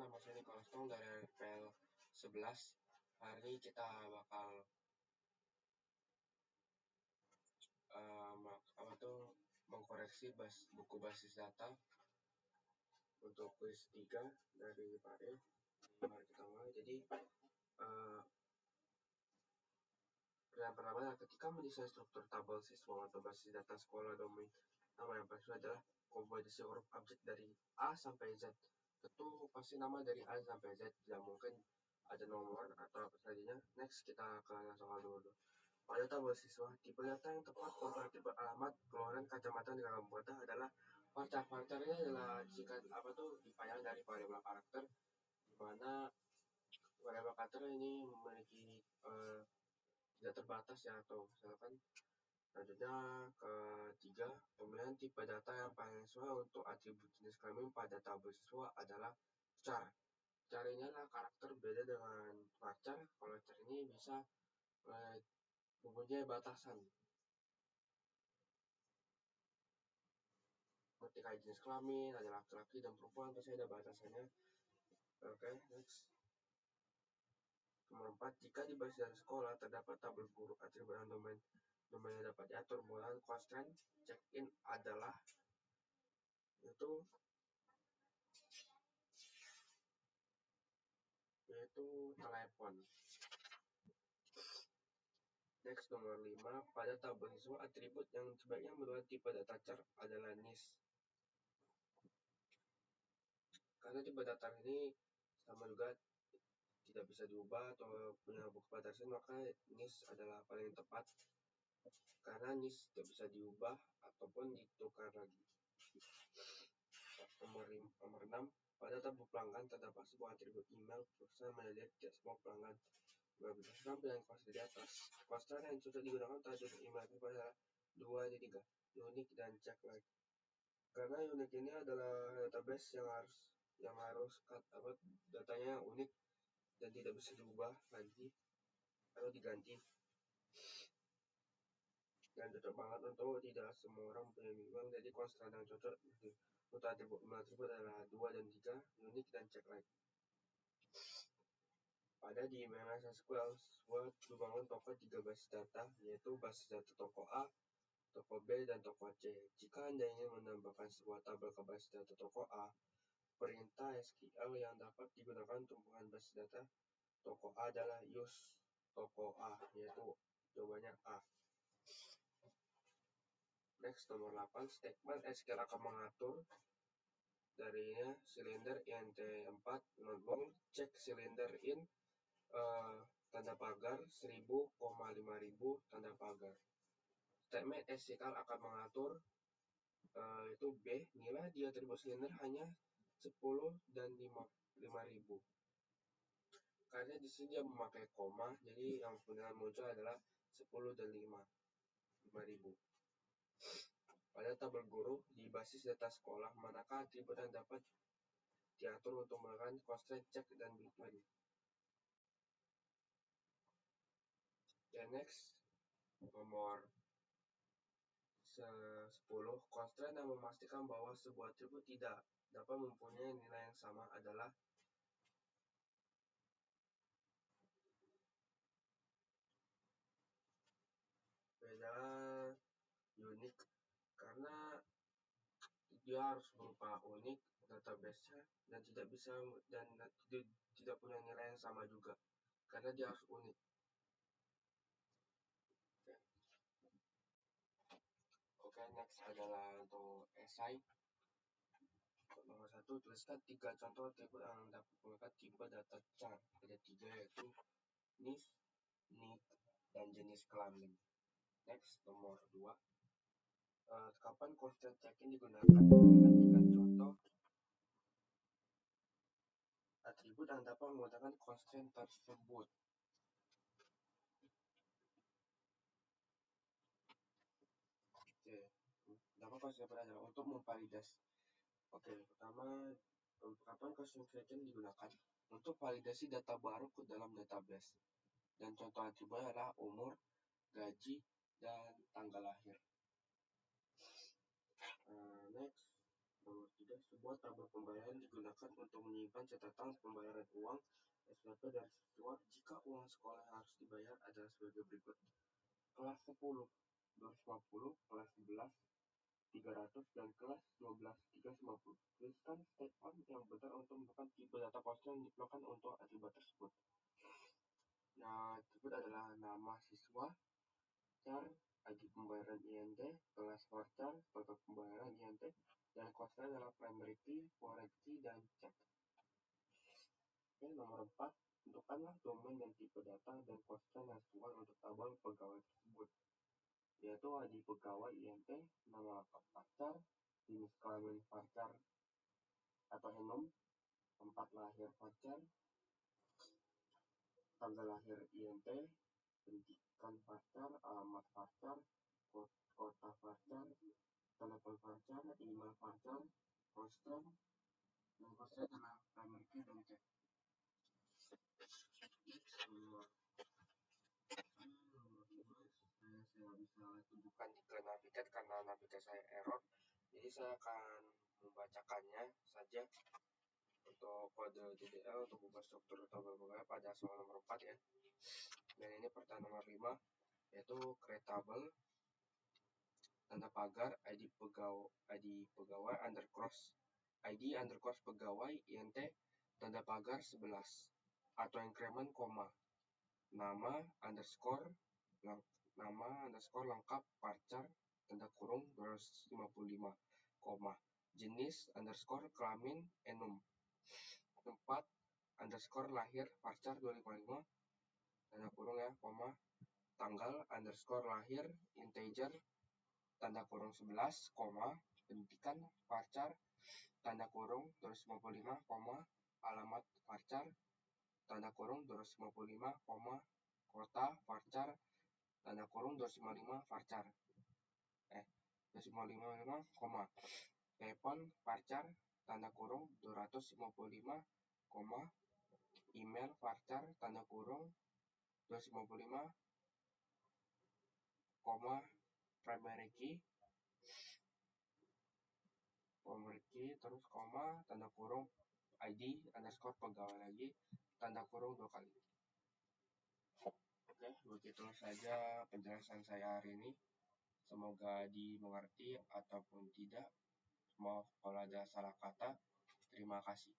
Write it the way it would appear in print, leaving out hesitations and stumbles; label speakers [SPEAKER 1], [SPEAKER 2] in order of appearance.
[SPEAKER 1] nama saya Nicholas dari RPL 11. Hari ini kita bakal mengkoreksi buku basis data untuk quiz 3 dari Pak E. Mari kita mulai. Jadi yang pertama adalah ketika mendesain struktur tabel siswa atau basis data sekolah domain, nama yang pasti adalah komposisi huruf abjad dari A sampai Z. Tentu pasti nama dari A sampai Z, tidak mungkin ada nomor atau apa saja. Next, kita ke soal dulu. Pada tabel siswa, tipe data yang tepat komparatif beralamat keluaran kacamata di dalam kotak adalah varchar-varcharnya adalah dipayang dari variabel karakter, di mana variabel karakter ini memiliki tidak terbatas ya, atau misalkan selanjutnya ketiga, pemilihan tipe data yang paling sesuai untuk atribut jenis kelamin pada tabel siswa adalah char. Char ini adalah karakter, beda dengan varchar. Kalau char ini bisa mempunyai batasan ketika jenis kelamin ada laki-laki dan perempuan, pasti ada batasannya. Oke, next. Nomor 4, jika di basis data sekolah terdapat tabel guru atribut dan domain yang dapat diatur menggunakan constraint check-in adalah yaitu telepon. Next, nomor 5, pada tabel siswa atribut yang sebaiknya menggunakan tipe data char adalah NIS. Karena tipe data ini sama juga tidak bisa diubah atau punya batasan, maka NIS adalah paling tepat karena NIS tidak bisa diubah ataupun ditukar lagi. Nomor 6, pada tabel pelanggan terdapat sebuah atribut email perusahaan manajer tidak semua pelanggan. Berdasarkan pilihan kuasa di atas, kuasa yang sudah digunakan untuk atribut email itu adalah 2 dari 3, unique dan check like. Karena unique ini adalah database yang harus datanya unik dan tidak bisa diubah lagi atau diganti, dan cocok banget untuk tidak semua orang punya email. Jadi konstan yang cocok untuk atribut adalah 2 dan 3, unique dan check like. Pada di MS SQL dibangun toko 3 basis data, yaitu basis data toko A, toko B, dan toko C. Jika Anda ingin menambahkan sebuah tabel ke basis data toko A, perintah SQL yang dapat digunakan untuk menambahkan basis data toko A adalah use toko A, yaitu jawabannya A. Next, nomor 8, statement SQL akan mengatur darinya silinder int4 notebook cek silinder in tanda pagar 1000, 5000 tanda pagar. Statement SQL akan mengatur itu B, nilai di atribut silinder hanya 10 dan 5000. Karena di sini dia memakai koma, jadi yang benar muncul adalah 10 dan 5000. Pada tabel guru di basis data sekolah, manakah atribut yang dapat diatur untuk melakukan constraint check dan between. Dan next, nomor 10, constraint yang memastikan bahwa sebuah atribut tidak dapat mempunyai nilai yang sama adalah unique, karena dia harus berupa unik database-nya dan tidak punya nilai yang sama juga karena dia harus unik. Oke, next adalah untuk esai. Nomor 1, tuliskan 3 contoh atribut yang dapat menggunakan tipe data char. Ada 3, yaitu NIF, NIC, dan jenis kelamin. Next, nomor 2, kapan constraint check-in digunakan? Berikan 3 contoh atribut yang dapat menggunakan constraint tersebut. Dapat constraint adalah untuk memvalidasi. Pertama, kapan constraint check-in digunakan? Untuk validasi data baru ke dalam database. Dan contoh atribut adalah umur, gaji, dan tanggal lahir. Next, Nomor 3, sebuah tabel pembayaran digunakan untuk menyimpan catatan pembayaran uang SPP dari siswa jika uang sekolah yang harus dibayar adalah sebagai berikut. Kelas 10, 250, kelas 11, 300, dan kelas 12, 350. Tuliskan statement yang benar untuk menentukan tipe data ponsel yang diperlukan untuk atribut tersebut. Nah, tersebut adalah nama siswa, char, ID pembayaran INT, kelas varchar, total pembayaran INT, dan kosnya adalah primary key, foreign key, dan check. Oke, nomor 4, tentukanlah domain dan tipe data dan kosnya yang sesuai untuk tabel pegawai tersebut, yaitu ID pegawai INT, nama lengkap varchar, jenis kelamin varchar atau enum, tempat lahir varchar, tanggal lahir INT, pendidikan varchar, alamat varchar, kota varchar, telepon varchar, email varchar, constraint, dan constraint adalah primary key dan check. Nomor 5, saya bisa tunjukkan ke navigat karena navigat saya error, jadi saya akan membacakannya saja untuk kode DDL untuk ubah struktur tabel pegawai pada soal nomor 4 ya. Dan ini pertanyaan nomor 5, yaitu create table, tanda pagar, ID pegawai underscore pegawai INT, tanda pagar 11, atau increment, koma, nama underscore lengkap varchar, tanda kurung 255, koma, jenis underscore kelamin enum, tempat underscore lahir varchar 255, tanda kurung ya, koma, tanggal underscore lahir integer, tanda kurung 11, koma, pendidikan varchar, tanda kurung 255, koma, alamat varchar, tanda kurung 255, koma, kota varchar, tanda kurung 255 varchar, 255, koma, telepon varchar, tanda kurung 255, koma, email varchar, tanda kurung 255, koma, primary key, terus koma, tanda kurung ID underscore pegawai lagi, tanda kurung 2 kali. Oke, begitu saja penjelasan saya hari ini. Semoga dimengerti ataupun tidak. Maaf kalau ada salah kata. Terima kasih.